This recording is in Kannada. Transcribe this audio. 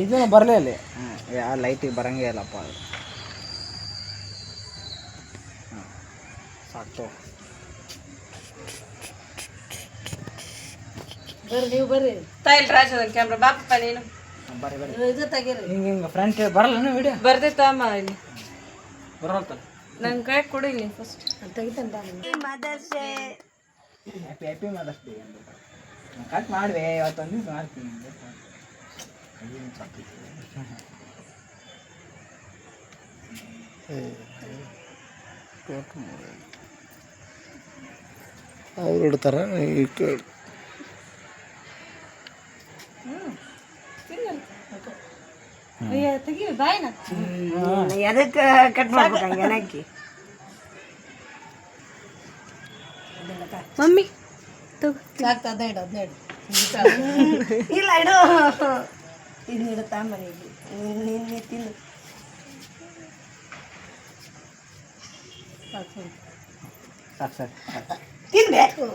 ಇದನ್ನು ಬರಲೇ ಅಲ್ಲಿ ಆ ಲೈಟಿಗೆ ಬರಂಗೇ ಇಲ್ಲಪ್ಪ ಅದು. ಸಾಕು ಬರ್ರಿ ನೀವು ಬರ್ರಿ ತಾಯಿಲ್ ರಾಜದ ಕ್ಯಾಮ್ರಾ ಬಾಪಪ್ಪ ನೀನು ಬರ್ರಿ ಬರ್ರಿ ಇದು ತೆಗೀರಿ. ಹಿಂಗೆ ಫ್ರಂಟ್ ಬರಲ್ಲ ವಿಡಿಯೋ ಬರ್ದೈತಮ್ಮ ಇಲ್ಲಿ ಬರಲ್ತಲ್ಲ. ನನ್ನ ಕೈ ಕೊಡಿ ಇಲ್ಲಿ ಫಸ್ಟ್. ತೆಗಿತಂತ ಹ್ಯಾಪಿ ಹ್ಯಾಪಿ ಮದರ್ಸ್ ಡೇ ಅಂತ ಕಟ್ ಮಾಡಿದೆ ಇವತ್ತೊಂದು ಮಾಡ್ತೀನಿ. ಅವ್ರು ಇಡ್ತಾರ ಈ ತೆಗೀರಿ ಬಾಯಿನ ಎದಕ್ಕೆ ಕಟ್ ಮಾಡ್ಬೇಕು ಹಂಗೆ ಹಾಕಿ ಮಮ್ಮಿ ಸಾಕ್ತಾ ಅದ ಇಡು ಅದನ್ನ ಇಡು ಇಲ್ಲ ಇಡು ಇದು ಇಡುತ್ತಾ ಮನೆಗೆ ನಿನ್ನೆ ತಿನ್ನು ಸಾಕು ಸಾಕು ತಿನ್ಬೇಕು